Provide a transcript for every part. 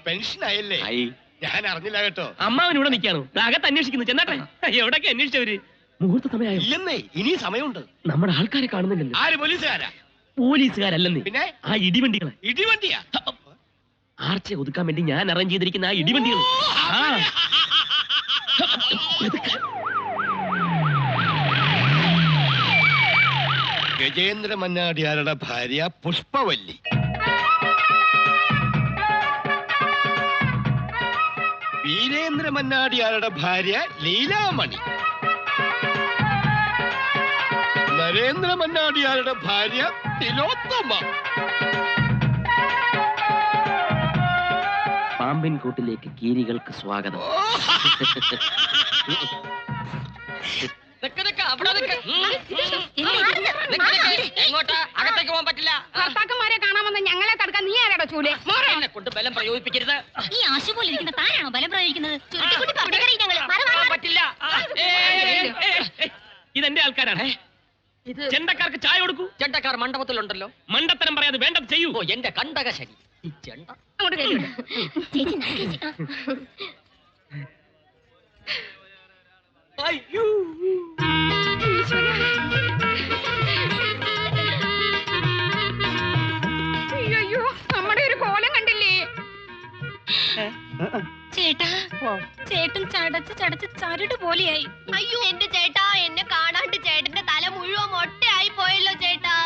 Pension ആയല്ലേ? ഞാൻ അറിഞ്ഞില്ല കേട്ടോ. അമ്മാവനൂടെ നിൽക്കാണോ? അകത്ത് അന്വേഷിക്കുന്നു. ചെന്നാട്ടെ. എവിടൊക്കെ അന്വേഷിച്ചവര്? മുഹൂർത്ത സമയമായി. ഇല്ലെന്നേ, ഇനി സമയമുണ്ട്. നമ്മുടെ ആൾക്കാരെ കാണുന്നില്ലല്ലോ. ആര്? പോലീസുകാരാ? പോലീസുകാരല്ലെന്നേ, പിന്നെ ആ ഇടിവണ്ടികളെ. ഇടിവണ്ടിയാ? ആർച്ചയെ ഒതുക്കാൻ വേണ്ടി ഞാൻ അറേഞ്ച് ചെയ്തിരിക്കുന്ന ആ ഇടിവണ്ടികൾ. ഗജേന്ദ്ര മന്നാടിയാരുടെ ഭാര്യ പുഷ്പവല്ലി, വീരേന്ദ്ര മന്നാടിയാരുടെ ഭാര്യ ലീലാമണി, നരേന്ദ്ര മന്നാടിയാരുടെ ഭാര്യ തിലോത്തമ. പാമ്പിൻ കൂട്ടിലേക്ക് കീരികൾക്ക് സ്വാഗതം. അകത്തേക്ക് പോകാൻ പറ്റില്ല. ഭർത്താക്കന്മാരെ കാണാമെന്ന് ഞങ്ങളെ തടുക്കാൻ നീ ആരാടോ ചൂല്? എന്നെ കൊണ്ട് ബലം പ്രയോഗിപ്പിക്കരുത്. ഈ ആശു പോലെ ഇരിക്കുന്ന താനാണോ ബലം പ്രയോഗിക്കുന്നത്? പറ്റില്ല. ഇതെന്റെ ആൾക്കാരാണ്. ചെണ്ടക്കാർക്ക് ചായ കൊടുക്കൂ. ചെണ്ടക്കാർ മണ്ഡപത്തിലുണ്ടല്ലോ. മണ്ടത്തരം പറയാതെ വേണ്ടത് ചെയ്യൂ. ഓ, എന്റെ കണ്ടക ശരി. ഈ ചെണ്ട അങ്ങോട്ട് അയ്യോ, അയ്യോ, നമ്മുടെ ഒരു കോലം കണ്ടില്ലേ? ചേട്ടാ, ചേട്ടൻ ചടച്ച് ചടച്ച് ചരട് പോലെയായി. അയ്യോ എന്റെ ചേട്ടാ, എന്നെ കാണാണ്ട് ചേട്ടന്റെ തല മുഴുവൻ മൊട്ടയായി പോയല്ലോ ചേട്ടാ.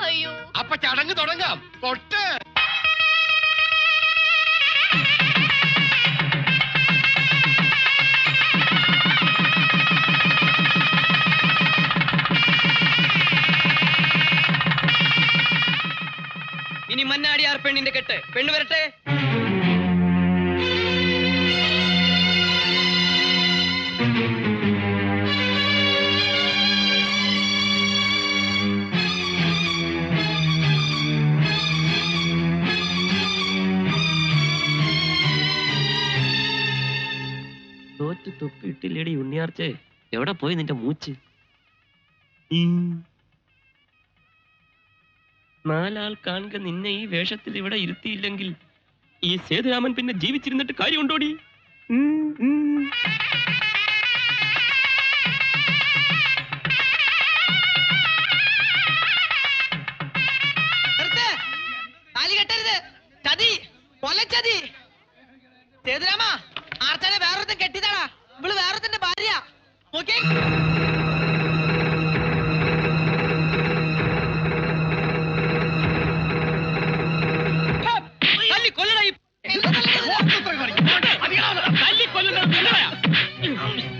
അയ്യോ. അപ്പൊ ചടങ്ങ് തുടങ്ങാം. കൊട്ട്. ഇനി മന്നാടിയാർ പെണ്ണിന്റെ കെട്ട്. പെണ്ണ് വരട്ടെ. തോറ്റ് തൊപ്പിയിട്ടില്ലേടി ഉണ്ണിയാർച്ചേ? എവിടെ പോയി നിന്റെ മൂച്ച്? നാലാൾ കാണുക നിന്നെ ഈ വേഷത്തിൽ ഇവിടെ ഇരുത്തിയില്ലെങ്കിൽ ഈ സേതുരാമൻ പിന്നെ ജീവിച്ചിരുന്നിട്ട് കാര്യമുണ്ടോടി? കൊലച്ചതി. സേതുരാമ, ആർച്ചാനെ വേറൊരുത്തൻ കെട്ടിയതാടാ. ഇവള് വേറൊരുത്തന്റെ ഭാര്യ. നോക്കിയേ.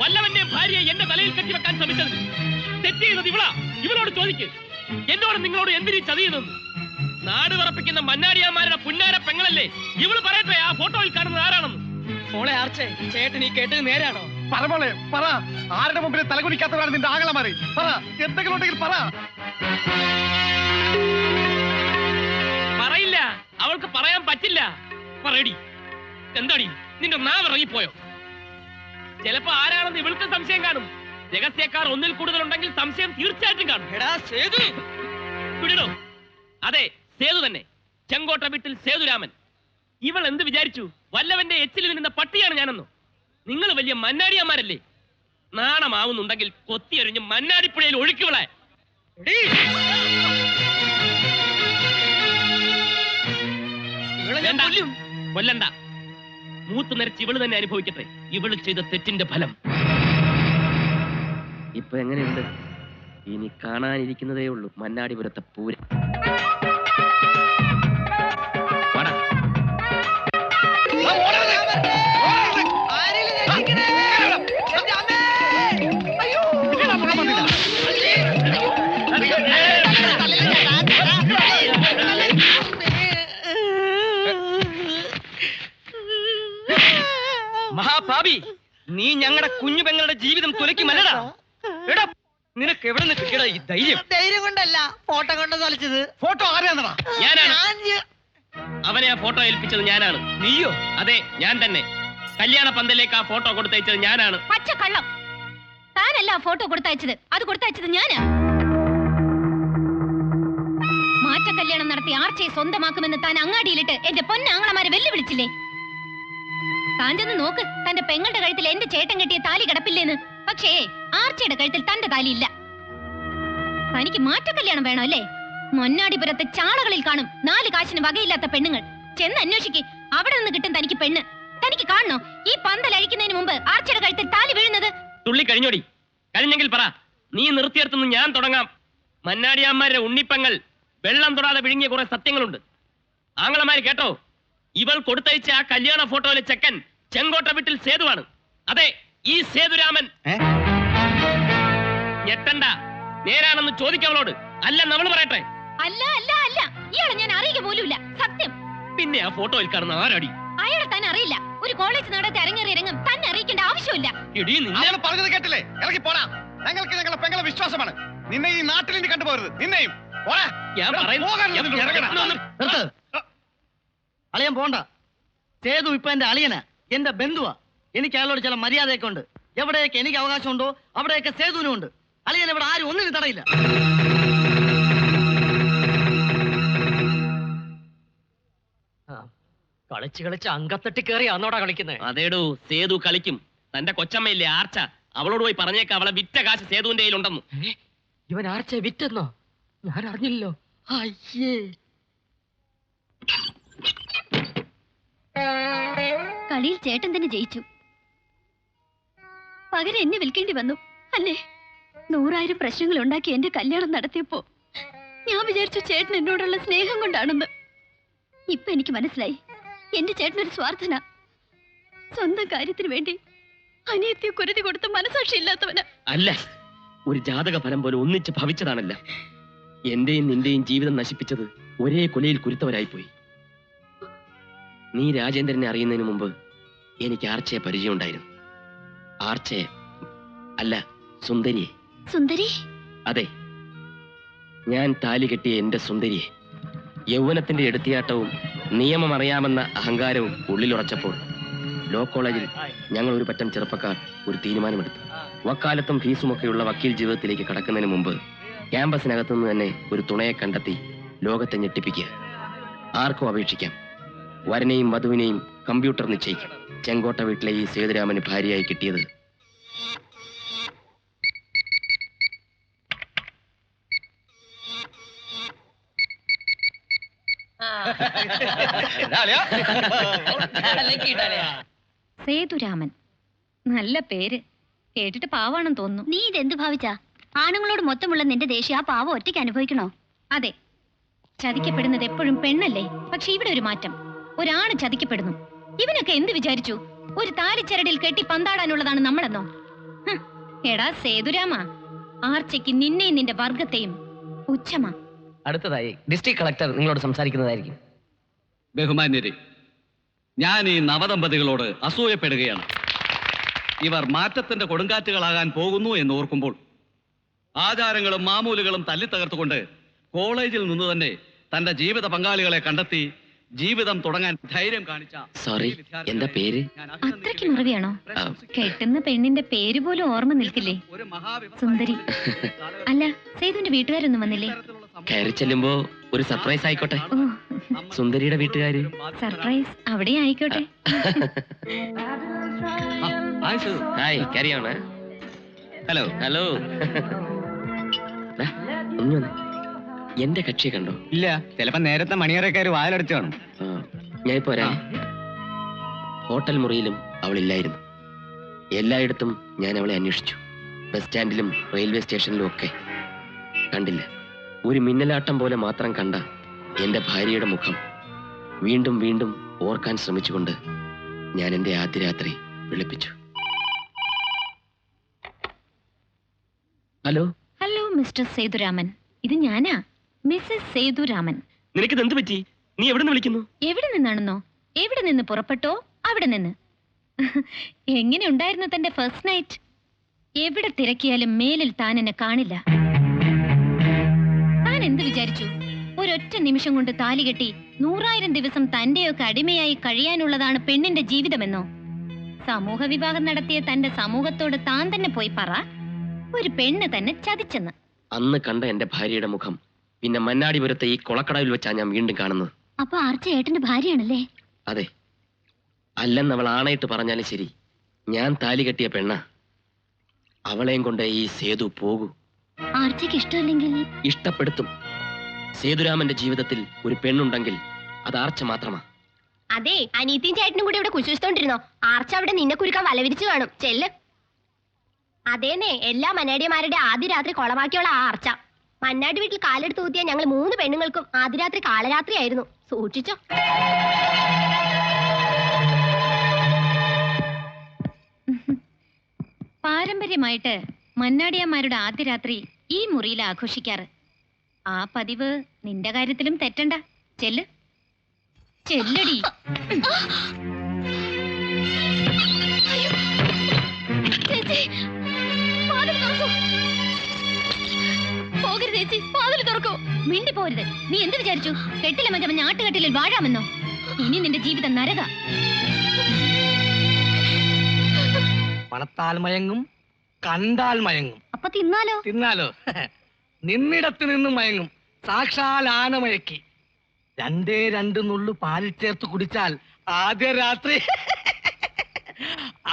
വല്ലവന്റെ ഭാര്യയെ എന്റെ തലയിൽ കെട്ടിവെക്കാൻ ശ്രമിച്ചത് തെറ്റ് ചെയ്തത് ഇവളാ. ഇവളോട് ചോദിക്ക്, എന്നോട് നിങ്ങളോട് എന്തിനീ ചതിയുന്നെന്ന്. നാട് വിറപ്പിക്കുന്ന മന്നാടിയാമാരുടെ പുന്നാര പെങ്ങളല്ലേ ഇവള്? പറയട്ടെ, ആ ഫോട്ടോയിൽ കാണുന്നത് ആരാണെന്ന്. മോളെ ആർച്ചേ, ചേട്ടൻ ഈ കേട്ടത് നേരാണോ? പറമോളെ പറ. ആരുടെ മുമ്പിൽ തലകുനിക്കാത്തവരാണ് നിന്റെ ആങ്ങളമാരെ? പറ, എന്തെങ്കിലും ഉണ്ടെങ്കിൽ പറ. പറയില്ല, അവൾക്ക് പറയാൻ പറ്റില്ല. പറയടി, എന്താടി നിന്റെ നാവിറങ്ങിപ്പോയോ? ചിലപ്പോ ആരാണെന്ന് ഇവൾക്ക് സംശയം കാണും. രഹസ്യക്കാർ ഒന്നിൽ കൂടുതലുണ്ടെങ്കിൽ സംശയം തീർച്ചയായിട്ടും കാണും. എടാ സേതു, വിടണോ? അതെ, സേതു തന്നെ. ചെങ്കോട്ട വീട്ടിൽ സേതുരാമൻ. ഇവൾ എന്ത് വിചാരിച്ചു? വല്ലവന്റെ എച്ചിൽ നിന്ന പട്ടിയാണ് ഞാനെന്നോ? നിങ്ങൾ വലിയ മന്നാടിയന്മാരല്ലേ? നാണമാവുന്നുണ്ടെങ്കിൽ കൊത്തിയെറിഞ്ഞ് മന്നാടിപ്പുഴയിൽ ഒഴുക്കിവിളെ. കൊല്ലണ്ട. മൂത്ത് നിരച്ച് ഇവള് തന്നെ അനുഭവിക്കട്ടെ. ഇവള് ചെയ്ത തെറ്റിന്റെ ഫലം. ഇപ്പൊ എങ്ങനെയുണ്ട്? ഇനി കാണാനിരിക്കുന്നതേ ഉള്ളൂ മന്നാടിപുരത്തെ പൂരം. മഹാഭാവി, നീ ഞങ്ങളുടെ കുഞ്ഞു പെങ്ങളുടെ ജീവിതം തുലയ്ക്കുമല്ലടാ. എടാ, നിനക്ക് എവിടെ നിന്ന് കിട്ടിയടാ ഈ ധൈര്യം? ധൈര്യം കൊണ്ടല്ല, ഫോട്ടോ കൊണ്ട് തൊലച്ചത്. ഫോട്ടോ ആരെയാണെന്നാ? ഞാനാണ്. അവനെ ആ ഫോട്ടോ ഏൽപ്പിച്ചത് ഞാനാണ്. നീയോ? അതെ, ഞാൻ തന്നെ. കല്യാണ പന്തലേക്ക് ആ ഫോട്ടോ കൊടുത്തയച്ചത് ഞാനാണ്. പച്ച കള്ളം. താനല്ല ആ ഫോട്ടോ കൊടുത്തയച്ചത്, അത് കൊടുത്തയച്ചത് ഞാനാ. മാറ്റ കല്യാണം നടത്തി ആർച്ചയെ സ്വന്തമാക്കുമെന്ന് താൻ അങ്ങാടിയിലിട്ട് എന്റെ പൊന്നാങ്ങളമാരെ വെല്ലുവിളിച്ചില്ലേ? താൻ ചെന്ന് നോക്ക്, തന്റെ പെങ്ങളുടെ കഴുത്തിൽ എന്റെ ചേട്ടൻ കെട്ടിയ താലി കിടപ്പില്ലേന്ന്. പക്ഷേ ആർച്ചയുടെ കഴുത്തിൽ തന്റെ താലി ഇല്ല. തനിക്ക് മാറ്റക്കല്യാണം വേണോ അല്ലേ? മൊന്നാടിപുരത്തെ ചാളകളിൽ കാണും 4 കാശിന് വകയില്ലാത്ത പെണ്ണുങ്ങൾ. ചെന്ന് അന്വേഷിക്ക്, അവിടെ നിന്ന് കിട്ടും തനിക്ക് പെണ്ണ്. തനിക്ക് കാണണോ ഈ പന്തൽ അഴിക്കുന്നതിന് മുമ്പ് ആർച്ചയുടെ കഴുത്തിൽ താലി വീഴുന്നത്? തുള്ളി കഴിഞ്ഞോടി. കഴിഞ്ഞെങ്കിൽ പറ, നീ നിർത്തിയെടുത്തുനിന്ന് ഞാൻ തുടങ്ങാം. മന്നാടിയാന്മാരുടെ ഉണ്ണിപ്പങ്ങൾ വെള്ളം തൊടാതെ വിഴുങ്ങിയ കുറെ സത്യങ്ങളുണ്ട്. ആങ്ങളമാര് കേട്ടോ, ഇവൾ കൊടുത്തയച്ച ആ കല്യാണ ഫോട്ടോയിലെ ചെക്കൻ ചെങ്കോട്ട വീട്ടിൽ സേതുവാണ്. അതെ, ഈ സേതുരാമൻ. ഞെട്ടണ്ട, നേരാണെന്ന് ചോദിക്കവളോട്. അല്ല നമ്മൾ പറയട്ടെ. അല്ല അല്ല അല്ല, ഇയാളെ ഞാൻ അറിയുക പോലുമില്ല, സത്യം. പിന്നെ ആ ഫോട്ടോയിൽ കാണുന്ന ആരടി? അയാളെ തന്നെ അറിയില്ല. ഒരു കോളേജ് നടത്തി അരങ്ങേറി ഇറങ്ങും തന്നെ അറിയിക്കേണ്ട ആവശ്യമില്ല. എടീ, നിന്നെ അവള് പറഞ്ഞത് കേട്ടില്ലേ? ഇറങ്ങി പോടാ. ഞങ്ങൾക്ക് ഞങ്ങളുടെ പെങ്ങളെ വിശ്വാസമാണ്. നിന്നെ ഈ നാട്ടിൽ ഇനി കണ്ടുപോകരുത്. നിന്നെയും പോടാ. ഞാൻ ഇവിടെ പറയുന്നു. പോകാൻ ഞാൻ നിന്നോട് ഇറങ്ങണം. ഇറങ്ങണം. നിർത്ത്. അളിയൻ പോണ്ട. സേതു ഇപ്പൊ എന്റെ അളിയനാ, എന്റെ ബന്ധുവാ. എനിക്ക് അയാളോട് ചില മര്യാദയൊക്കെ ഉണ്ട്. എവിടെയൊക്കെ എനിക്ക് അവകാശമുണ്ടോ അവിടെയൊക്കെ സേതുവിനും ഉണ്ട്. അളിയൻ ഇവിടെ ആരും ഒന്നിനും തടയില്ല. കളിച്ച് കളിച്ച് അങ്കത്തട്ടി കയറി അന്നോടാ കളിക്കുന്നത്. അതേടൂ, സേതു കളിക്കും. തന്റെ കൊച്ചമ്മയില്ലേ ആർച്ച, അവളോട് പോയി പറഞ്ഞേക്ക അവളെ വിറ്റ കാശ് സേതുവിന്റെ കയ്യിലുണ്ടെന്ന്. ഇവൻ ആർച്ച വിറ്റെന്നോ? ഞാൻ അറിഞ്ഞില്ലല്ലോ. അയ്യേ, കളിയിൽ ചേട്ടൻ തന്നെ ജയിച്ചു. പകരം എന്നെ വിൽക്കേണ്ടി വന്നു അല്ലേ? 100,000 പ്രശ്നങ്ങൾ ഉണ്ടാക്കി എന്റെ കല്യാണം നടത്തിയപ്പോ ഞാൻ വിചാരിച്ചു ചേട്ടൻ എന്നോടുള്ള സ്നേഹം കൊണ്ടാണെന്ന്. ഇപ്പൊ എനിക്ക് മനസ്സിലായി, എന്റെ ചേട്ടനൊരു സ്വാർത്ഥന. സ്വന്തം കാര്യത്തിന് വേണ്ടി അനിയത്തിയെ കുരുതി കൊടുത്ത മനസാക്ഷി ഇല്ലാത്തവന്. അല്ല, ഒരു ജാതക ഫലം പോലെ ഒന്നിച്ച് ഭവിച്ചതാണല്ല. എന്റെയും നിന്റെയും ജീവിതം നശിപ്പിച്ചത് ഒരേ കൊലയിൽ കുരുത്തവരായിപ്പോയി. നീ രാജേന്ദ്രനെ അറിയുന്നതിന് മുമ്പ് എനിക്ക് ആർച്ചയെ പരിചയമുണ്ടായിരുന്നു. ആർച്ചയെ അല്ല, സുന്ദരിയെ. സുന്ദരി? അതെ, ഞാൻ താലി കെട്ടിയ എന്റെ സുന്ദരിയെ. യൗവനത്തിന്റെ എടുത്തിയാട്ടവും നിയമം അറിയാമെന്ന അഹങ്കാരവും ഉള്ളിലുറച്ചപ്പോൾ ലോ കോളേജിൽ ഞങ്ങൾ ഒരു പറ്റം ചെറുപ്പക്കാർ ഒരു തീരുമാനമെടുത്തു. വക്കാലത്തും ഫീസുമൊക്കെയുള്ള വക്കീൽ ജീവിതത്തിലേക്ക് കടക്കുന്നതിന് മുമ്പ് ക്യാമ്പസിനകത്തുനിന്ന് തന്നെ ഒരു തുണയെ കണ്ടെത്തി ലോകത്തെ ഞെട്ടിപ്പിക്കുക. ആർക്കും അപേക്ഷിക്കാം. വരനെയും വധുവിനെയും കമ്പ്യൂട്ടർ നിശ്ചയിക്കും. ചെങ്കോട്ട വീട്ടിലെ ഈ സേതുരാമന് ഭാര്യയായി കിട്ടിയത് സേതുരാമൻ. നല്ല പേര്. കേട്ടിട്ട് പാവാണെന്ന് തോന്നുന്നു. നീ ഇതെന്ത് ഭാവിച്ചാ? ആണുങ്ങളോട് മൊത്തമുള്ള നിന്റെ ദേഷ്യം ആ പാവം ഒറ്റയ്ക്ക് അനുഭവിക്കണോ? അതെ, ചതിക്കപ്പെടുന്നത് എപ്പോഴും പെണ്ണല്ലേ. പക്ഷെ ഇവിടെ ഒരു മാറ്റം. ഒരാണ് ചതിക്കപ്പെടുന്നു. ഇവനൊക്കെ എന്ത് വിചാരിച്ചു? ഒരു താലിച്ചരടിൽ കെട്ടി പന്താടാനുള്ളതാണ് നമ്മളെന്നോ? എടാ സേതുരാമ, ആർച്ചയ്ക്ക് നിന്നെയും നിന്റെ വർഗത്തെയും പുച്ഛമാ. അടുത്തതായി ഡിസ്ട്രിക്ട് കളക്ടർ നിങ്ങളോട് സംസാരിക്കുന്നതായിരിക്കും. ബഹുമാന്യരെ, ഞാൻ ഈ നവദമ്പതികളോട് അസൂയപ്പെടുകയാണ്. ഇവർ മാറ്റത്തിന്റെ കൊടുങ്കാറ്റുകളാകാൻ പോകുന്നു എന്ന് ഓർക്കുമ്പോൾ ആചാരങ്ങളും മാമൂലുകളും തല്ലിത്തകർത്തുകൊണ്ട് കോളേജിൽ നിന്ന് തന്നെ തന്റെ ജീവിത പങ്കാളികളെ കണ്ടെത്തി ജീവിതം തുടങ്ങാൻ ധൈര്യം കാണിച്ച സോറി, എന്താ പേര്? അത്രയ്ക്ക് മറവിയാണോ? കെട്ടുന്ന പെണ്ണിന്റെ പേര് പോലും ഓർമ്മ നിൽക്കില്ലേ? സുന്ദരി. അല്ല, സേതുവിന്റെ വീട്ടുകാരൊന്നും വന്നില്ലേ? കയറി ചെല്ലുമ്പോ ഒരു സർപ്രൈസ് ആയിക്കോട്ടെ. ഓ, സുന്ദരിയുടെ വീട്ടുകാര് സർപ്രൈസ് അവിടെ ആയിക്കോട്ടെ. ഹായ്, ക്യാരിയാണ്. ഹലോ. ഹലോ. ഒന്ന് വന്നേ. എന്റെ കക്ഷിയെ കണ്ടോ? ഇല്ല, ചിലപ്പോ നേരത്തെ മണിയറക്കാര് വാതിലടച്ചു കാണും. ഞാൻ ഇപ്പൊ വരാം. ഹോട്ടൽ മുറിയിലും അവളില്ലായിരുന്നു. എല്ലായിടത്തും ഞാൻ അവളെ അന്വേഷിച്ചു. ബസ് സ്റ്റാൻഡിലും റെയിൽവേ സ്റ്റേഷനിലും ഒക്കെ കണ്ടില്ല. ഒരു മിന്നലാട്ടം പോലെ മാത്രം കണ്ട എന്റെ ഭാര്യയുടെ മുഖം വീണ്ടും വീണ്ടും ഓർക്കാൻ ശ്രമിച്ചുകൊണ്ട് ഞാൻ എന്റെ ആദ്യ രാത്രി വിളിപ്പിച്ചു. ഹലോ. ഹലോ മിസ്റ്റർ സേതുരാമൻ, ഇത് ഞാനാ, മിസ്സസ് സേതുരാമൻ. നിനക്കിത് എന്ത് പറ്റി? നീ എവിടെ നിന്ന് വിളിക്കുന്നു? എവിടെ നിന്നാണെന്നോ? എവിടെ നിന്ന് പുറപ്പെട്ടോ അവിടെ നിന്ന്. എങ്ങനെ ഉണ്ടായിരുന്നു തന്റെ ഫസ്റ്റ് നൈറ്റ്? എവിടെ തിരക്കിയാലും മേലിൽ താൻ എന്നെ കാണില്ല. താൻ എന്ത് വിചാരിച്ചു? ഒരൊറ്റ നിമിഷം കൊണ്ട് താലി കെട്ടി 100,000 ദിവസം തന്റെയൊക്കെ അടിമയായി കഴിയാനുള്ളതാണ് പെണ്ണിന്റെ ജീവിതമെന്നോ? സമൂഹ വിവാഹം നടത്തിയ തന്റെ സമൂഹത്തോട് താൻ തന്നെ പോയി പറ, ഒരു പെണ്ണ് തന്നെ ചതിച്ചെന്ന്. അന്ന് കണ്ട എന്റെ ഭാര്യയുടെ മുഖം പിന്നെ മന്നാടിപുരത്തെ ഈ കൊളക്കടവിൽ വെച്ചാ ഞാൻ വീണ്ടും കാണുന്നത്. അപ്പൊ ആർച്ച ഏട്ടന്റെ ഭാര്യയാണല്ലേ? അതെ, അല്ലെന്ന് അവൾ ആണയിട്ട് പറഞ്ഞാലും ശരി, ഞാൻ താലി കെട്ടിയ പെണ്ണ. അവളെയും കൊണ്ട് ഈ സേതു പോകൂ. ആർച്ചയ്ക്ക് ഇഷ്ടമല്ലെങ്കിൽ ഇഷ്ടപ്പെടുത്തും. സേതുരാമന്റെ ജീവിതത്തിൽ ഒരു പെണ്ണുണ്ടെങ്കിൽ അത് ആർച്ച മാത്രമാ. അതെ, അനീത്തിയും ചേട്ടനും കൂടി ഇവിടെ കുശിഷ്ടോണ്ടിരുന്നോ? ആർച്ച അവിടെ നിന്നെ കുരുക്കാൻ വലവിരിച്ചു കാണും. ചെല്ല്. അതേന്നെ, എല്ലാ മന്നാടിയമാരുടെ ആദ്യ രാത്രി കൊളമാക്കിയുള്ള ആ ആർച്ച. മന്നാടി വീട്ടിൽ കാലെടുത്ത് ഊത്തിയ ഞങ്ങൾ 3 പെണ്ണുങ്ങൾക്കും ആദ്യ രാത്രി കാളരാത്രിയായിരുന്നു. സൂക്ഷിച്ചോ. പാരമ്പര്യമായിട്ട് മന്നാടിയന്മാരുടെ ആദ്യ രാത്രി ഈ മുറിയിൽ ആഘോഷിക്കാറ്. ആ പതിവ് നിന്റെ കാര്യത്തിലും തെറ്റണ്ട. ചെല്ല്, ചെല്ലടി. പോകരുത് ചേച്ചി, വാതിൽ തുറക്കൂ. മിണ്ടി പോരുത്. നീ എന്ത് വിചാരിച്ചു? കെട്ടിലെ മറ്റേ ഞാട്ടുകെട്ടിലിൽ വാഴാമെന്നോ? ഇനി നിന്റെ ജീവിതം നരക. മണത്താൽ മയങ്ങും, കണ്ടാൽ മയങ്ങും. അപ്പൊ തിന്നാലോ? തിന്നാലോ? നിന്നിടത്ത് നിന്ന് മയങ്ങും. സാക്ഷാൽ ആനമയക്കി. 2 നുള്ളു പാലിൽ ചേർത്ത് കുടിച്ചാൽ ആദ്യ രാത്രി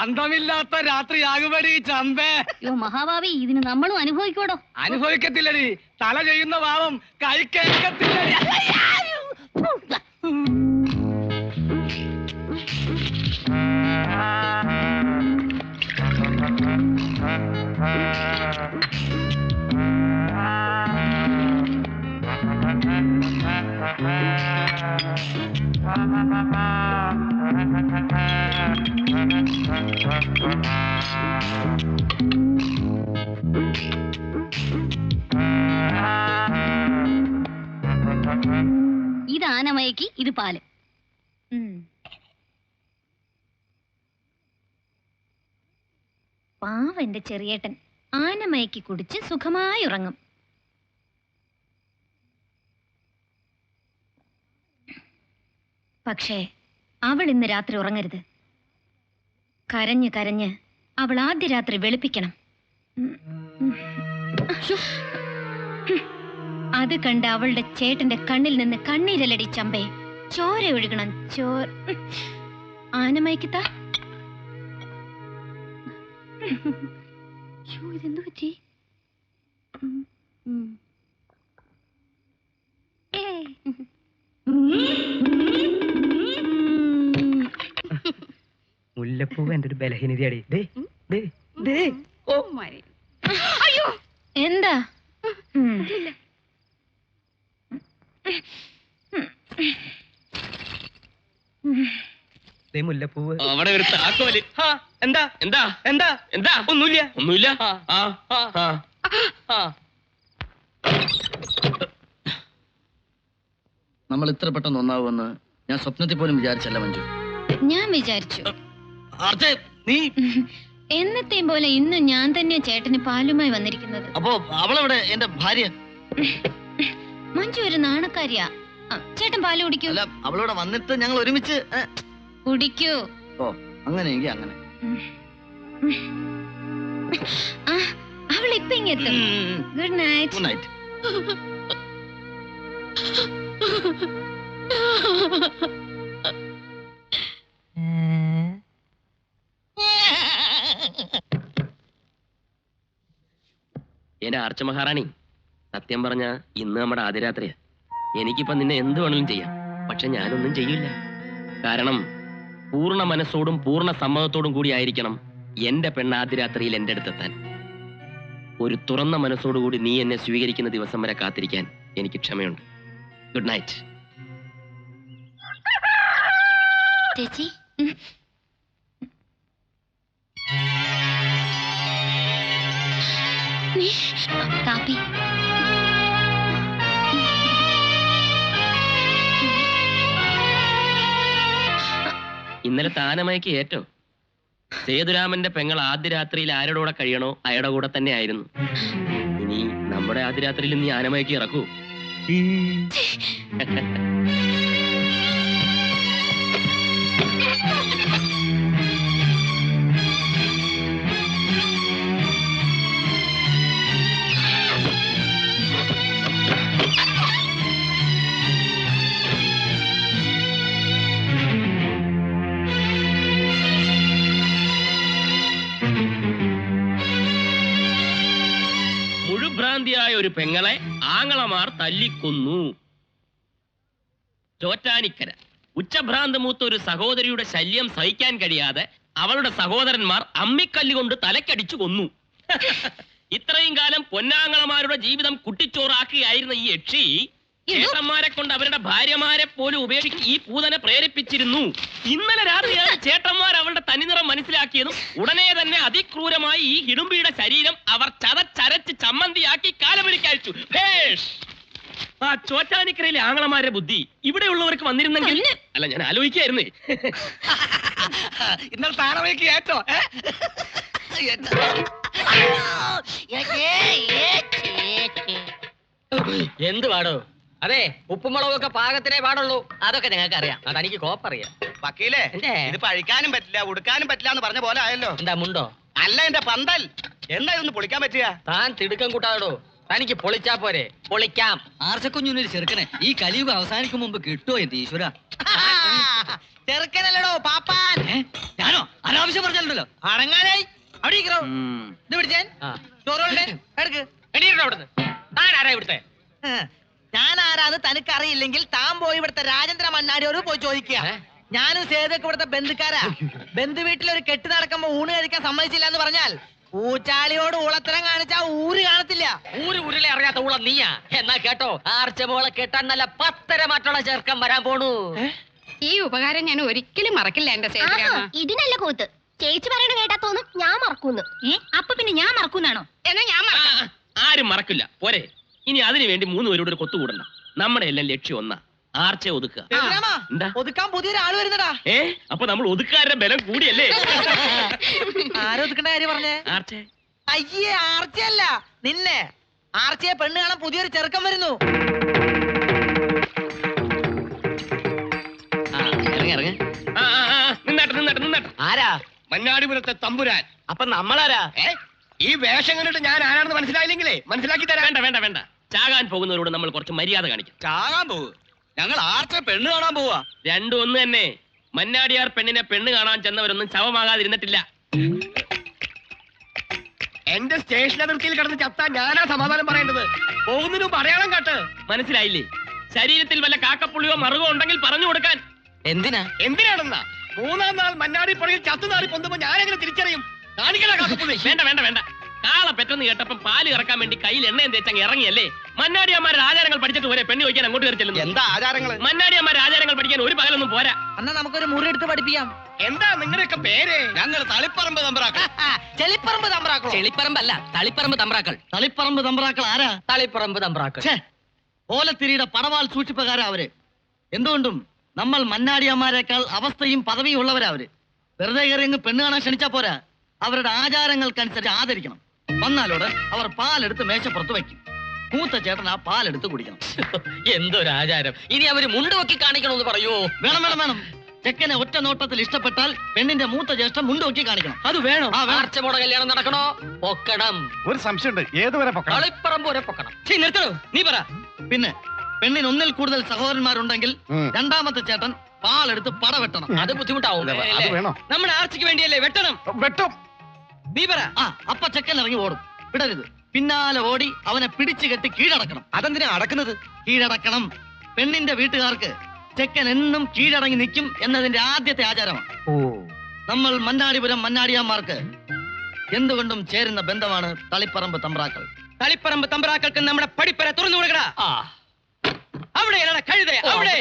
അന്തമില്ലാത്ത രാത്രിയാകുമടി ചമ്പേ. യോ മഹാഭാവി, ഇതിന് നമ്മളും അനുഭവിക്കോടോ? അനുഭവിക്കത്തില്ലടി. തല ചെയ്യുന്ന പാവം കൈ കേൾക്കത്തില്ലടി. ഇത് ആനമയക്കി, ഇത് പാല്. പാവന്റെ ചെറിയേട്ടൻ ആനമയക്കി കുടിച്ച് സുഖമായി ഉറങ്ങും. പക്ഷേ അവൾ ഇന്ന് രാത്രി ഉറങ്ങരുത്. കരഞ്ഞ് കരഞ്ഞ് അവൾ ആദ്യ രാത്രി വെളുപ്പിക്കണം. അത് കണ്ട് അവളുടെ ചേട്ടന്റെ കണ്ണിൽ നിന്ന് കണ്ണീരലടി ചമ്പേ. ചോര ഒഴുകണം. ആനമയക്കിത്ത. ഇതെന്തു പറ്റി? മുല്ലപ്പൂവ് എന്റെ ഒരു ബലഹീനതയാടി. എന്താ? മുല്ലപ്പൂവ് അവിടെ ഒരു താക്കോല്. എന്താ എന്താ എന്താ എന്താ? ഒന്നുമില്ല, ഒന്നുമില്ല. നമ്മൾ ഇത്ര പെട്ടെന്ന് ഒന്നാവുമെന്ന് ഞാൻ സ്വപ്നത്തിൽ പോലും വിചാരിച്ചല്ല മഞ്ജു. ഞാൻ വിചാരിച്ചു. നീ എന്നത്തെയും പോലെ ഇന്ന് ഞാൻ തന്നെ ചേട്ടന് പാലുമായി വന്നിരിക്കുന്നത്. അപ്പോ അവളെവിടെ? എന്റെ ഭാര്യ. മഞ്ജു ഒരു നാണക്കാരിയാ. ചേട്ടൻ പാല് കുടിക്കൂ. അല്ല, അവളോടെ വന്നിട്ട് ഞങ്ങൾ ഒരുമിച്ച് കുടിക്കൂ. ഓ, അങ്ങനെയെങ്കിൽ അങ്ങനെ. അവൾ ഇപ്പൊ ഇങ്ങെത്തും. Good night. Good night. എന്റെ ആർച്ച മഹാറാണി, സത്യം പറഞ്ഞ ഇന്ന് നമ്മുടെ ആദ്യ രാത്രിയാ. എനിക്കിപ്പോ നിന്നെ എന്ത് വേണമെങ്കിലും ചെയ്യാം. പക്ഷെ ഞാനൊന്നും ചെയ്യില്ല. കാരണം പൂർണ്ണ മനസ്സോടും പൂർണ്ണ സമ്മതത്തോടും കൂടി ആയിരിക്കണം എന്റെ പെണ്ണ് ആദ്യ രാത്രിയിൽ എന്റെ അടുത്തെത്താൻ. ഒരു തുറന്ന മനസ്സോടുകൂടി നീ എന്നെ സ്വീകരിക്കുന്ന ദിവസം വരെ കാത്തിരിക്കാൻ എനിക്ക് ക്ഷമയുണ്ട്. Good night. ചേച്ചി, കാപ്പി. ഇന്നലെ താനമയക്ക് ഏറ്റോ. സേതുരാമന്റെ പെങ്ങൾ ആദ്യ രാത്രിയിൽ ആരുടെ കൂടെ കഴിയണോ അയാളുടെ കൂടെ തന്നെ ആയിരുന്നു. ഇനി നമ്മുടെ ആദ്യ രാത്രിയിൽ നീ ആനമയക്ക് ഇറക്കൂ. ഒരു പെങ്ങളെ ആങ്ങളമാർ തല്ലിക്കൊന്നു. ചോറ്റാനിക്കര ഉച്ചഭ്രാന്ത് മൂത്ത ഒരു സഹോദരിയുടെ ശല്യം സഹിക്കാൻ കഴിയാതെ അവളുടെ സഹോദരന്മാർ അമ്മിക്കല്ലുകൊണ്ട് തലക്കടിച്ചു കൊന്നു. ഇത്രയും കാലം പൊന്നാങ്ങളമാരുടെ ജീവിതം കുട്ടിച്ചോറാക്കുകയായിരുന്ന ഈ യക്ഷി ചേട്ടന്മാരെ കൊണ്ട് അവരുടെ ഭാര്യമാരെ പോലും ഉപേക്ഷിക്കാൻ ഈ പൂതനെ പ്രേരിപ്പിച്ചിരുന്നു. ഇന്നലെ രാത്രിയാണ് ചേട്ടന്മാർ അവളുടെ തനിനിറം മനസ്സിലാക്കിയതും ഉടനെ തന്നെ അതിക്രൂരമായി ഈ ഹിഡുംബിയുടെ ശരീരം അവർ ചതച്ചരച്ച് ചമ്മന്തിയാക്കി കാലപിടിക്കയച്ചു. ആ ചോറ്റാനിക്കരയിലെ ആങ്ങളമാരുടെ ബുദ്ധി ഇവിടെയുള്ളവർക്ക് വന്നിരുന്നെങ്കിൽ. അല്ല, ഞാൻ ആലോചിക്കായിരുന്നേ. ഇന്നലെ താറവയ്ക്ക് ഏറ്റോ എന്ത് പാടോ? അതെ, ഉപ്പുമുളകൊക്കെ പാകത്തിനേ പാടുള്ളൂ. അതൊക്കെ ഞങ്ങൾക്ക് അറിയാം. അതെനിക്ക് കോപ്പറിയാം. വക്കീലേ, ഇത് പഴിക്കാനും പറ്റില്ല ഉടുക്കാനും പറ്റില്ല എന്ന് പറഞ്ഞ പോലെ ആയല്ലോ. എന്താ മുണ്ടോ? അല്ല, എന്റെ പന്തൽ. എന്താ ഇതൊന്ന് പൊളിക്കാൻ പറ്റുക? താൻ തിടുക്കം കൂട്ടാടോ. തനിക്ക് പൊളിച്ചാ പോരെ? പൊളിക്കാം. ആർച്ചക്കുഞ്ഞൊരു ചെറുക്കനെ ഈ കലിയുഗം അവസാനിക്കും മുമ്പ് കിട്ടുമോ എന്റെ ഈശ്വര? ചെറുക്കനല്ലടോ പാപ്പാൻ. ഞാനോ അനാവശ്യം പറഞ്ഞല്ലോ. അടങ്ങാനായി അവിടെ ഇത് പിടിച്ചാൻ താൻ ആരാ ഇവിടുത്തെ? ഞാൻ ആരാന്ന് തനിക്ക് അറിയില്ലെങ്കിൽ താൻ പോയി ഇവിടുത്തെ രാജേന്ദ്ര മണ്ണാടിയോട് പോയി ചോദിക്കുക. ഞാനും സേതൊക്കെ ഇവിടുത്തെ ബന്ധുക്കാരാ. ബന്ധു വീട്ടിൽ ഒരു കെട്ട് നടക്കുമ്പോ ഊണ് കഴിക്കാൻ സമ്മതിച്ചില്ല എന്ന് പറഞ്ഞാൽ ഊച്ചാളിയോട് ഊളത്തരം കാണിച്ചാ ഊര് കാണത്തില്ല. ഉരുളെ അറിയാത്ത ഊള നീയാ. എന്നാ കേട്ടോ, ആർച്ചമോളെ കെട്ടാൻ നല്ല 10 മാറ്റുള്ള ചെറുക്കം വരാൻ പോണു. ഈ ഉപകാരം ഞാൻ ഒരിക്കലും മറക്കില്ല എന്റെ സേതുരാമ. ഇതിനല്ല കൂത്ത്. ചേച്ചി പറയണ കേട്ടാ തോന്നും ഞാൻ മറക്കൂന്ന്. അപ്പൊ പിന്നെ ഞാൻ മറക്കുന്നാണോ? എന്നാ ഞാൻ മറക്കാം. ആരും മറക്കില്ല. പോരെ, ഇനി അതിനു വേണ്ടി 3 പേരോട് ഒരു കൊത്തുകൂടണ്ട. നമ്മുടെ എല്ലാം ലക്ഷ്യം ഒന്നാ, ആർച്ചയെ ഒതുക്കുക. എന്താ ഒതുക്കാൻ പുതിയൊരാള് വരുന്നടാ. അപ്പൊ നമ്മൾ ഒതുക്കാരുടെ ബലം കൂടിയല്ലേ? ആരൊതുക്കേണ്ട കാര്യം പറഞ്ഞേ? ആർച്ചെ. അയ്യേ, ആർച്ചയല്ല നിന്നെ. ആർച്ചയെ പെണ്ണ് കാണാൻ പുതിയൊരു ചെറുക്കൻ വരുന്നു. നിന്നട്ടെ. ആരാ? മഞ്ഞാടിപുരത്തെ തമ്പുരാൻ. അപ്പൊ നമ്മളാരാ? ഈ വേഷം കണ്ടിട്ട് ഞാൻ ആരാണെന്ന് മനസ്സിലായില്ലെങ്കിലേ മനസ്സിലാക്കി തരാം. വേണ്ട. ചാകാൻ പോകുന്നവരോട് നമ്മൾ കുറച്ച് മര്യാദ കാണിക്കാം. ചാകാൻ പോവുക? ഞങ്ങൾ ആർച്ച പെണ്ണ് കാണാൻ പോവാ. രണ്ടും ഒന്ന് തന്നെ. മന്നാടിയാർ പെണ്ണിനെ പെണ്ണ് കാണാൻ ചെന്നവരൊന്നും ശവമാകാതിരുന്നിട്ടില്ല. എന്റെ സ്റ്റേഷൻ അതിർത്തിയിൽ കിടന്ന് ചത്താൻ ഞാനാ സമാധാനം പറയേണ്ടത്. പോകുന്നതിനും അടയാളം കാട്ട്. മനസ്സിലായില്ലേ? ശരീരത്തിൽ വല്ല കാക്കപ്പുള്ളിയോ മറുകോ ഉണ്ടെങ്കിൽ പറഞ്ഞു കൊടുക്കാൻ. എന്തിനാണെന്നാ? 3-ാം നാൾ മന്നാടി പുഴയിൽ ചത്തുനാറി പൊന്തുമ്പോ ഞാനെങ്ങനെ തിരിച്ചറിയും? കാണിക്കണ കാക്കപ്പുള്ളി. വേണ്ട. കാള പെട്ടെന്ന് കേട്ടപ്പം പാല് ഇറക്കാൻ വേണ്ടി കയ്യിൽ എണ്ണയും തേച്ചങ്ങ് ഇറങ്ങിയല്ലേ? മന്നാടിയന്മാരുടെ ആചാരങ്ങൾ പഠിച്ചിട്ട് പോരെ പെണ്ണ് ചോദിക്കാൻ അങ്ങോട്ട് കയറി ചെല്ലുന്നു. എന്താ ആചാരങ്ങള്? മന്നാടിയന്മാരുടെ ആചാരങ്ങൾ പഠിക്കാൻ ഒരു പകലൊന്നും പോരാ. എന്നാ നമുക്കൊരു മുറി എടുത്ത് പഠിപ്പിക്കാം. എന്താ നിങ്ങളുടെയൊക്കെ പേര്? ഞങ്ങൾ തളിപ്പറമ്പ് തമ്പ്രാക്കൾ. ചെളിപ്പറമ്പ് തമ്പ്രാക്കൾ. ചെളിപ്പറമ്പല്ല, തളിപ്പറമ്പ് തമ്പ്രാക്കൾ. തളിപ്പറമ്പ് തമ്പ്രാക്കൾ ആരാ? തളിപ്പറമ്പ് തമ്പ്രാക്കൾ. ഓലത്തിരിയുടെ പടവാൾ സൂക്ഷിപ്പുകാരാ അവര്. എന്തുകൊണ്ടും നമ്മൾ മന്നാടിയന്മാരെക്കാൾ അവസ്ഥയും പദവിയും ഉള്ളവരാ അവര്. വെറുതെ കയറി അങ്ങ് പെണ്ണ് കാണാൻ ക്ഷണിച്ചാ പോരാ. അവരുടെ ആചാരങ്ങൾക്കനുസരിച്ച് ആദരിക്കണം. വന്നാലോട് അവർ പാലെടുത്ത് മേശപ്പുറത്ത് വയ്ക്കും. മൂത്ത ചേട്ടൻ ആ പാലെടുത്ത് കുടിക്കണം. എന്തൊരു ആചാരം! ഇനി അവര് മുണ്ട് വെക്കി കാണിക്കണമെന്ന് പറയൂ. വേണം. ചെക്കനെ ഒറ്റ നോട്ടത്തിൽ ഇഷ്ടപ്പെട്ടാൽ പെണ്ണിന്റെ മൂത്ത ജ്യേഷ്ഠൻ മുണ്ട് വെക്കി കാണിക്കണം. അത് വേണം. ആർച്ചമോടെ കല്യാണം നടക്കണോ? പൊക്കണം. ഒരു സംശയമുണ്ട്, ഏതുവരെ പൊക്കണം? തളിപ്പറമ്പ് വരെ പൊക്കണം. നിർത്തണോ? നീ പറ. പിന്നെ പെണ്ണിന് ഒന്നിൽ കൂടുതൽ സഹോദരന്മാരുണ്ടെങ്കിൽ രണ്ടാമത്തെ ചേട്ടൻ പാലെടുത്ത് പട വെട്ടണം. അത് ബുദ്ധിമുട്ടാവും. അത് വേണോ? നമ്മുടെ ആർച്ചയ്ക്ക് വേണ്ടിയല്ലേ വെട്ടണം. വെട്ടും. നീ പറ. അപ്പ ചെക്കൻ ഇറങ്ങി ഓടും. വിടരുത്. പിന്നാലെ ഓടി അവനെ പിടിച്ചു കെട്ടി കീഴടക്കണം. അതെന്തിനാ അടക്കുന്നത്? കീഴടക്കണം. പെണ്ണിന്റെ വീട്ടുകാർക്ക് ചെക്കൻ എന്നും കീഴടങ്ങി നിൽക്കും എന്നതിന്റെ ആദ്യത്തെ ആചാരമാണ്. നമ്മൾ മന്നാടിപുരം മന്നാടിയാന്മാർക്ക് എന്തുകൊണ്ടും ചേരുന്ന ബന്ധമാണ് തളിപ്പറമ്പ് തമ്പ്രാക്കൾ. തളിപ്പറമ്പ് തമ്പ്രാക്കൾക്ക് നമ്മുടെ പടിപ്പര തുറന്നു കൊടുക്കടാ. അവിടെ കഴുതേ അവിടെ.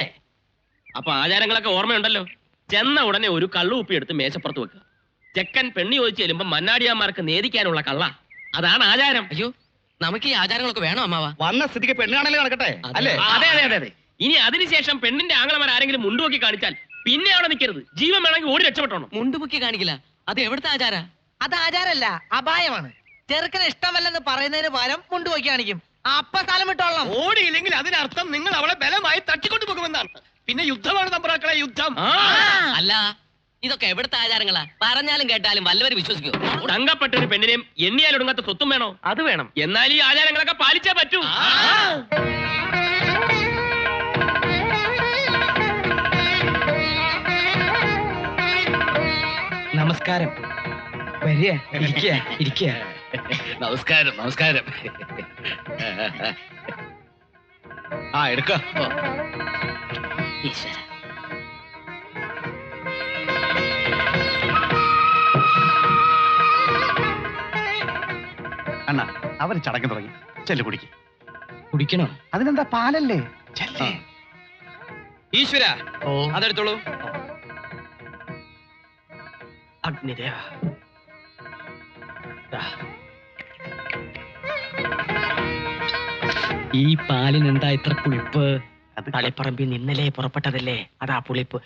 അപ്പൊ ആചാരങ്ങളൊക്കെ ഓർമ്മയുണ്ടല്ലോ. ചെന്ന ഉടനെ ഒരു കള്ളുകുപ്പി എടുത്ത് മേശപ്പുറത്ത് വെക്കുക. ചെക്കൻ പെണ്ണി ചോദിച്ചു ചെല്ലുമ്പോ മന്നാടിയാന്മാർക്ക് നേദിക്കാനുള്ള കള്ള. അതാണ് ആചാരം. അയ്യോ, നമുക്ക് ഈ ആചാരങ്ങളൊക്കെ വേണോ അമ്മാവ? വന്ന സ്ഥിതിക്ക് പെണ്ണ് കാണലേ നടക്കട്ടെ അല്ലേ? അതെ. ഇനി അതിനുശേഷം പെണ്ണിന്റെ ആങ്ങളമാർ ആരെങ്കിലും മുണ്ടുപോക്കി കാണിച്ചാൽ പിന്നെ അവിടെ നിൽക്കരുത്. ജീവൻ വേണമെങ്കിൽ ഓടി രക്ഷപ്പെട്ടോണം. മുണ്ടുപൊക്കി കാണിക്കില്ല. അത് എവിടുത്തെ ആചാര? അത് ആചാരല്ല, അപായമാണ്. ചെറുക്കന് ഇഷ്ടമല്ലെന്ന് പറയുന്നതിന് പകരം മുണ്ട് പോയി കാണിക്കും. അപ്പ സ്ഥലം വിട്ടോളാം. ഓടിയില്ലെങ്കിൽ അതിനർത്ഥം നിങ്ങൾ അവളെ ബലമായി തട്ടിക്കൊണ്ടു പോകുമെന്നാണ്. പിന്നെ യുദ്ധമാണ് തമ്പ്രാക്കളെ, യുദ്ധം. അല്ല, ഇതൊക്കെ എവിടുത്തെ ആചാരങ്ങളാ? പറഞ്ഞാലും കേട്ടാലും വല്ലവരും വിശ്വസിക്കോ? തങ്കപ്പെട്ട ഒരു പെണ്ണിനെയും എണ്ണിയാലൊടുങ്ങാത്ത സ്വത്തും വേണോ? അത് വേണം. എന്നാൽ ഈ ആചാരങ്ങളൊക്കെ പാലിച്ചേ പറ്റൂ. നമസ്കാരം. വരിക, ഇരിക്കുക. നമസ്കാരം. ആ എടുക്ക. ഈശ്വര. അണ്ണ അവര് ചടങ്ങ് തുടങ്ങി. ചെല്ലു കുടിക്ക്. കുടിക്കണോ? അതിനെന്താ, പാലല്ലേ? ചെല്ലേ. ഈശ്വര ഓ അതെടുത്തോളൂ. അഗ്നിദേവ. ഈ പാലിന് എന്താ ഇത്ര പുളിപ്പ്? അത് തളിപ്പറമ്പിൽ നിന്നലേ പുറപ്പെട്ടതല്ലേ, അതാ പുളിപ്പ്.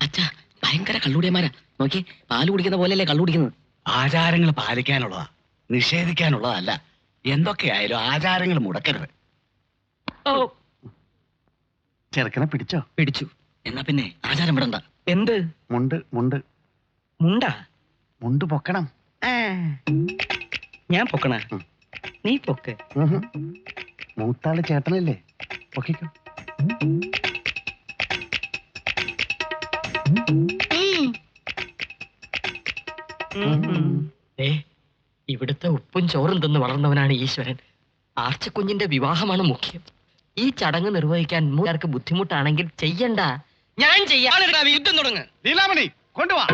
അച്ഛാ, ഭയങ്കര കള്ളുടിയന്മാരാ. നോക്കി, പാല് കുടിക്കുന്ന പോലെയല്ലേ കള്ളു കുടിക്കുന്നത്. ആചാരങ്ങൾ പാലിക്കാനുള്ളതാ, നിഷേധിക്കാനുള്ളതല്ല. എന്തൊക്കെയായാലും ആചാരങ്ങൾ മുടക്കരുത്. ഓ, ചെറുക്കനെ പിടിച്ചോ? പിടിച്ചു. എന്നാ പിന്നെ ആചാരം വിടണ്ട. എന്ത് മുണ്ട് മുണ്ട് മുണ്ടാ? മുണ്ട് പൊക്കണം. ഞാൻ പൊക്കണ? നീ പൊക്ക്. മൂത്താള് ചേട്ടനല്ലേ, പൊക്കിക്കോ. ഇവിടുത്തെ ഉപ്പും ചോറും തിന്ന് വളർന്നവനാണ് ഈശ്വരൻ. ആർച്ചക്കുഞ്ഞിന്റെ വിവാഹമാണ് മുഖ്യം. ഈ ചടങ്ങ് നിർവഹിക്കാൻ മൂന്നാർക്ക് ബുദ്ധിമുട്ടാണെങ്കിൽ ചെയ്യണ്ട, ഞാൻ ചെയ്യാം. യുദ്ധം തുടങ്ങ്. ലീലാമണി കൊണ്ടുവാ.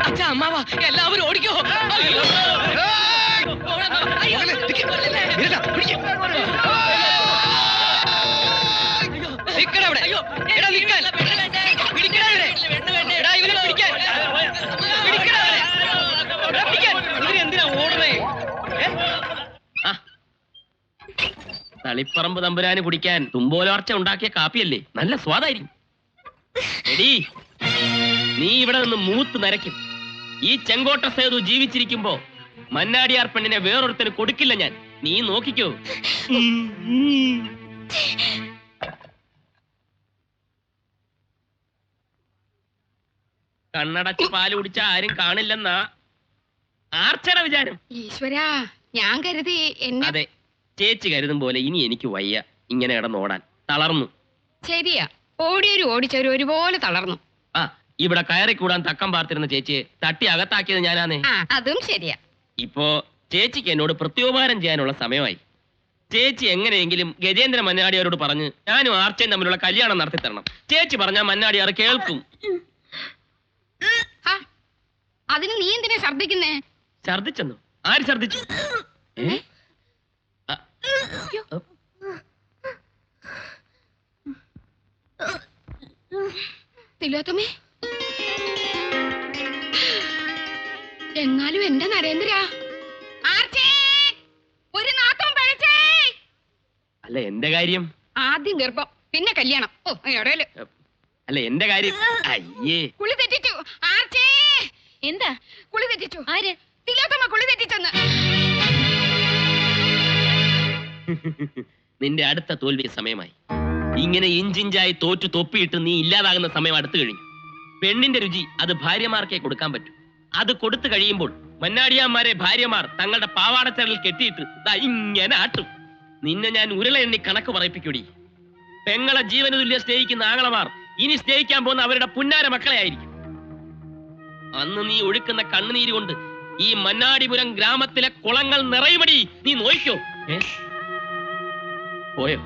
അച്ഛാ, അമ്മാവ, എല്ലാവരും ഓടിക്കോ. അയ്യോ. അയ്യോ. നിക്കടാ അവിടെ. എടാ നിക്കാൻ. പിടിക്കടാ ഇവരെ. എടാ ഇവരെ പിടിക്കാൻ. പിടിക്കടാ അവരെ. എടാ പിടിക്കാൻ. ഇവരെന്തിനാ ഓടുന്നേ? തളിപ്പറമ്പ് തമ്പുരാന് കുടിക്കാൻ തുമ്പോലോർച്ച ഉണ്ടാക്കിയ കാപ്പിയല്ലേ, നല്ല സ്വാദായിരിക്കും. എടീ, നീ ഇവിടെ നിന്ന് മൂത്ത് നരയ്ക്കും. ഈ ചെങ്കോട്ട സേതു ജീവിച്ചിരിക്കുമ്പോ മന്നാടിയാർ പെണ്ണിനെ വേറൊരുത്തന് കൊടുക്കില്ല ഞാൻ. നീ നോക്കിക്കോ. കണ്ണടച്ച് പാല് കുടിച്ച ആരും കാണില്ലെന്നാ ആർച്ചയുടെ വിചാരം. ഈശ്വരാ, ഞാൻ കരുതി എന്നെ. അതെ, ചേച്ചി കരുതും പോലെ ഇനി എനിക്ക് വയ്യ ഇങ്ങനെ കിടന്നോടാൻ. തളർന്നു. ശരിയാ, ഓടിച്ചവരും ഒരുപോലെ തളർന്നു. ആ, ഇവിടെ കയറി കൂടാൻ തക്കം പാർത്തിരുന്ന ചേച്ചിയെ തട്ടി അകത്താക്കിയത് ഞാനാന്നേ. ആ, അതും ശരിയാ. ഇപ്പോ ചേച്ചിക്ക് എന്നോട് പ്രത്യോപകാരം ചെയ്യാനുള്ള സമയമായി. ചേച്ചി എങ്ങനെയെങ്കിലും ഗജേന്ദ്ര മന്നാടിയാരോട് പറഞ്ഞ് ഞാനും ആർച്ചയും തമ്മിലുള്ള കല്യാണം നടത്തി തരണം. ചേച്ചി പറഞ്ഞാൽ മന്നാടിയാർ കേൾക്കും. അതിന് നീ എന്തിനാ ഛർദിക്കുന്നേ? ഛർദിച്ചെന്നു? ആര് ഛർദിച്ചു? തിലോത്തമേ, എന്നാലും എന്റെ നരേന്ദ്ര. ഒരു നാത്തം പഴച്ചേ. അല്ല, എന്റെ കാര്യം. ആദ്യം ഗർഭം, പിന്നെ കല്യാണം. ഓ, എവിടെയല്ലേ. അല്ല, എന്റെ കാര്യം. അയ്യേ, കുളി തെറ്റിച്ചു. ആർച്ചേ, എന്താ കുളി തെറ്റിച്ചു. ആര്? തിലോത്തമ്മ കുളി തെറ്റിച്ചെന്ന്. നിന്റെ അടുത്ത തോൽവി സമയമായി. ഇങ്ങനെ ഇഞ്ചിഞ്ചായി തോറ്റു തൊപ്പിയിട്ട് നീ ഇല്ലാതാകുന്ന സമയം അടുത്തു കഴിഞ്ഞു. പെണ്ണിന്റെ രുചി അത് ഭാര്യമാർക്കേ കൊടുക്കാൻ പറ്റൂ. അത് കൊടുത്തു കഴിയുമ്പോൾ മന്നാടിയാന്മാരെ ഭാര്യമാർ തങ്ങളുടെ പാവാടച്ചരലിൽ കെട്ടിയിട്ട് ദാ ഇങ്ങനെ ആട്ടും. നിന്നെ ഞാൻ ഉരുള എണ്ണി കണക്ക് പറയിപ്പിക്കൂടി. പെങ്ങളെ ജീവന തുല്യം സ്നേഹിക്കുന്ന ആങ്ങളമാർ ഇനി സ്നേഹിക്കാൻ പോകുന്ന അവരുടെ പുന്നാര മക്കളെ ആയിരിക്കും. അന്ന് നീ ഒഴുക്കുന്ന കണ്ണുനീര് കൊണ്ട് ഈ മന്നാടിപുരം ഗ്രാമത്തിലെ കുളങ്ങൾ നിറയുമടി. നീ നോയിക്കോ. പോയോ?